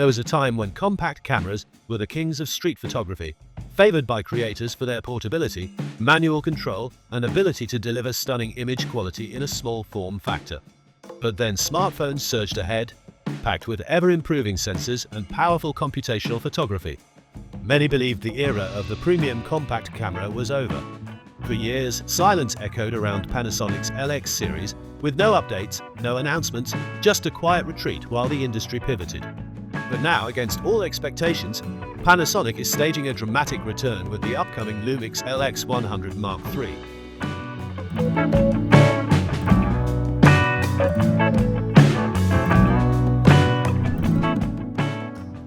There was a time when compact cameras were the kings of street photography, favored by creators for their portability, manual control, and ability to deliver stunning image quality in a small form factor. But then smartphones surged ahead, packed with ever-improving sensors and powerful computational photography. Many believed the era of the premium compact camera was over. For years, silence echoed around Panasonic's LX series, with no updates, no announcements, just a quiet retreat while the industry pivoted. But now, against all expectations, Panasonic is staging a dramatic return with the upcoming Lumix LX100 Mark III.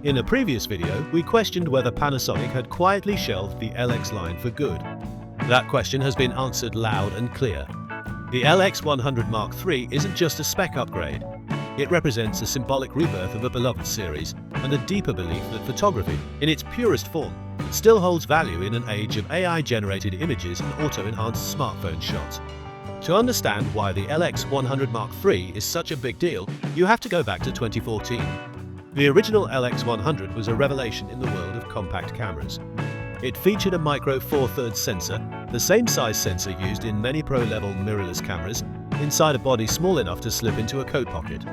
In a previous video, we questioned whether Panasonic had quietly shelved the LX line for good. That question has been answered loud and clear. The LX100 Mark III isn't just a spec upgrade. It represents a symbolic rebirth of a beloved series and a deeper belief that photography, in its purest form, still holds value in an age of AI-generated images and auto-enhanced smartphone shots. To understand why the LX100 Mark III is such a big deal, you have to go back to 2014. The original LX100 was a revelation in the world of compact cameras. It featured a micro Four Thirds sensor, the same size sensor used in many pro-level mirrorless cameras, inside a body small enough to slip into a coat pocket.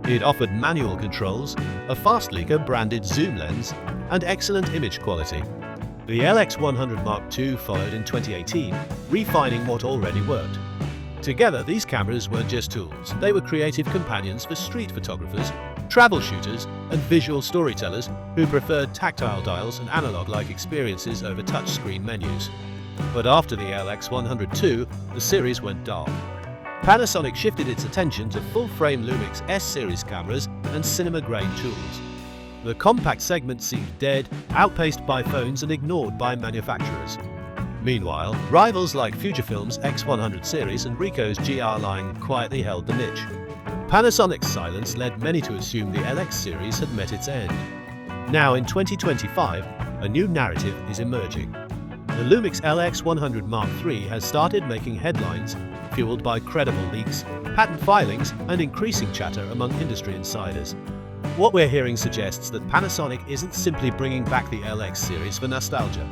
It offered manual controls, a fast leaker branded zoom lens, and excellent image quality. The LX100 Mark II followed in 2018, refining what already worked. Together, these cameras weren't just tools, they were creative companions for street photographers, travel shooters, and visual storytellers who preferred tactile dials and analog-like experiences over touchscreen menus. But after the LX100 II, the series went dark. Panasonic shifted its attention to full-frame Lumix S-series cameras and cinema-grade tools. The compact segment seemed dead, outpaced by phones and ignored by manufacturers. Meanwhile, rivals like Fujifilm's X100 series and Ricoh's GR line quietly held the niche. Panasonic's silence led many to assume the LX series had met its end. Now in 2025, a new narrative is emerging. The Lumix LX100 Mark III has started making headlines, fueled by credible leaks, patent filings, and increasing chatter among industry insiders. What we're hearing suggests that Panasonic isn't simply bringing back the LX series for nostalgia.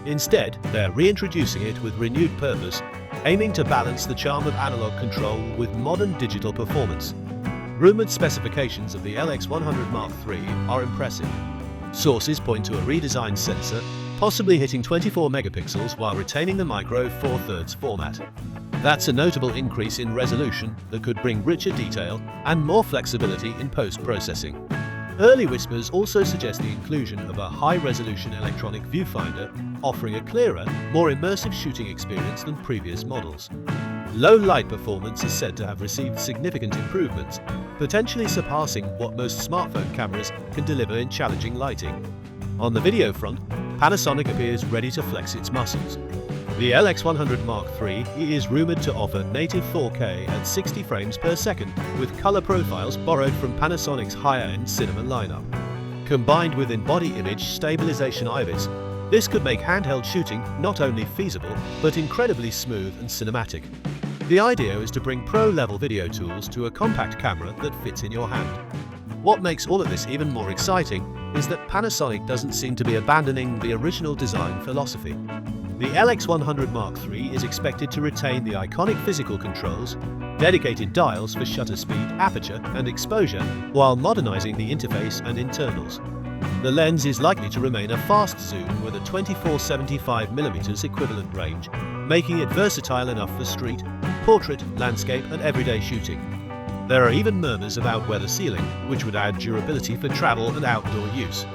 Instead, they're reintroducing it with renewed purpose, aiming to balance the charm of analog control with modern digital performance. Rumored specifications of the LX100 Mark III are impressive. Sources point to a redesigned sensor, possibly hitting 24 megapixels while retaining the micro Four Thirds format. That's a notable increase in resolution that could bring richer detail and more flexibility in post-processing. Early whispers also suggest the inclusion of a high-resolution electronic viewfinder, offering a clearer, more immersive shooting experience than previous models. Low light performance is said to have received significant improvements, potentially surpassing what most smartphone cameras can deliver in challenging lighting. On the video front, Panasonic appears ready to flex its muscles. The LX100 Mark III is rumored to offer native 4K at 60 frames per second, with color profiles borrowed from Panasonic's higher-end cinema lineup. Combined with in-body image stabilization IBIS, this could make handheld shooting not only feasible, but incredibly smooth and cinematic. The idea is to bring pro-level video tools to a compact camera that fits in your hand. What makes all of this even more exciting is that Panasonic doesn't seem to be abandoning the original design philosophy. The LX100 Mark III is expected to retain the iconic physical controls, dedicated dials for shutter speed, aperture, and exposure, while modernizing the interface and internals. The lens is likely to remain a fast zoom with a 24-75mm equivalent range, making it versatile enough for street, portrait, landscape, and everyday shooting. There are even murmurs about weather sealing, which would add durability for travel and outdoor use.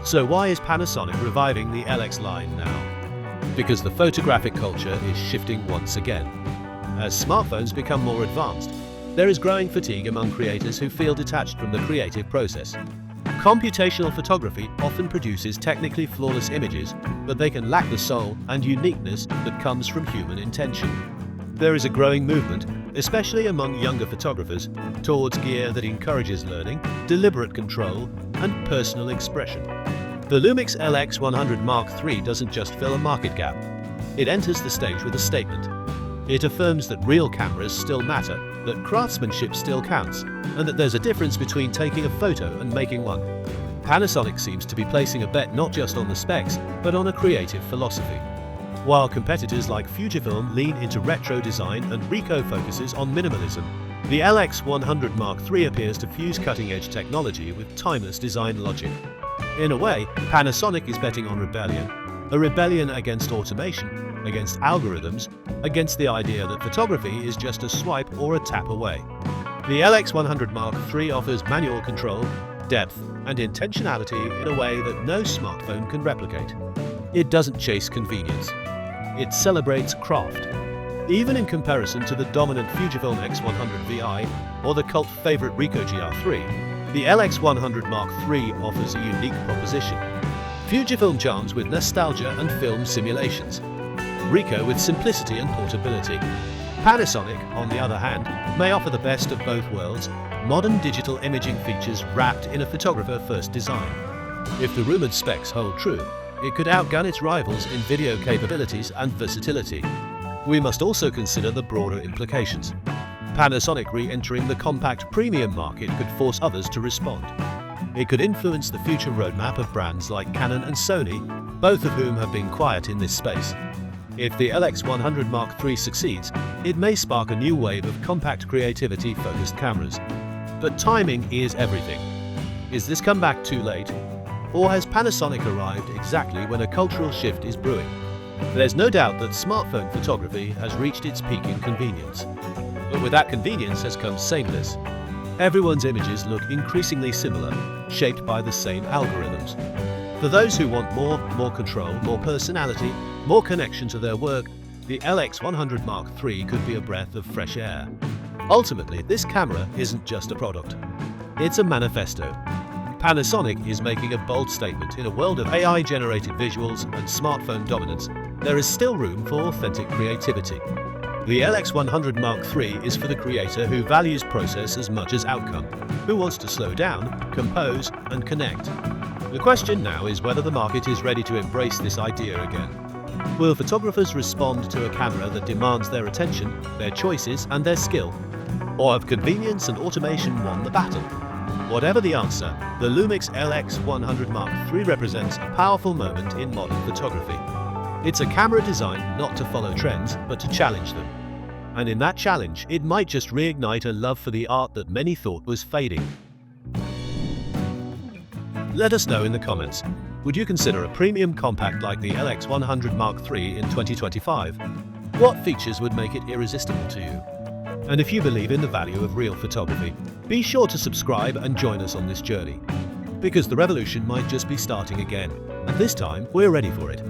So why is Panasonic reviving the LX line now? Because the photographic culture is shifting once again. As smartphones become more advanced, there is growing fatigue among creators who feel detached from the creative process. Computational photography often produces technically flawless images, but they can lack the soul and uniqueness that comes from human intention. There is a growing movement, especially among younger photographers, towards gear that encourages learning, deliberate control, and personal expression. The Lumix LX100 Mark III doesn't just fill a market gap. It enters the stage with a statement. It affirms that real cameras still matter, that craftsmanship still counts, and that there's a difference between taking a photo and making one. Panasonic seems to be placing a bet not just on the specs, but on a creative philosophy. While competitors like Fujifilm lean into retro design and Ricoh focuses on minimalism, the LX100 Mark III appears to fuse cutting-edge technology with timeless design logic. In a way, Panasonic is betting on rebellion, a rebellion against automation, against algorithms, against the idea that photography is just a swipe or a tap away. The LX100 Mark III offers manual control, depth, and intentionality in a way that no smartphone can replicate. It doesn't chase convenience. It celebrates craft. Even in comparison to the dominant Fujifilm X100 VI or the cult favorite Ricoh GR3, the LX100 Mark III offers a unique proposition. Fujifilm charms with nostalgia and film simulations. Ricoh with simplicity and portability. Panasonic, on the other hand, may offer the best of both worlds, modern digital imaging features wrapped in a photographer-first design. If the rumored specs hold true, it could outgun its rivals in video capabilities and versatility. We must also consider the broader implications. Panasonic re-entering the compact premium market could force others to respond. It could influence the future roadmap of brands like Canon and Sony, both of whom have been quiet in this space. If the LX100 Mark III succeeds, it may spark a new wave of compact creativity-focused cameras. But timing is everything. Is this comeback too late? Or has Panasonic arrived exactly when a cultural shift is brewing? There's no doubt that smartphone photography has reached its peak in convenience. But with that convenience has come sameness. Everyone's images look increasingly similar, shaped by the same algorithms. For those who want more control, more personality, more connection to their work, the LX100 Mark III could be a breath of fresh air. Ultimately, this camera isn't just a product. It's a manifesto. Panasonic is making a bold statement. In a world of AI-generated visuals and smartphone dominance, there is still room for authentic creativity. The LX100 Mark III is for the creator who values process as much as outcome, who wants to slow down, compose, and connect. The question now is whether the market is ready to embrace this idea again. Will photographers respond to a camera that demands their attention, their choices, and their skill? Or have convenience and automation won the battle? Whatever the answer, the Lumix LX100 Mark III represents a powerful moment in modern photography. It's a camera designed not to follow trends, but to challenge them. And in that challenge, it might just reignite a love for the art that many thought was fading. Let us know in the comments. Would you consider a premium compact like the LX100 Mark III in 2025? What features would make it irresistible to you? And if you believe in the value of real photography, be sure to subscribe and join us on this journey. Because the revolution might just be starting again, and this time we're ready for it.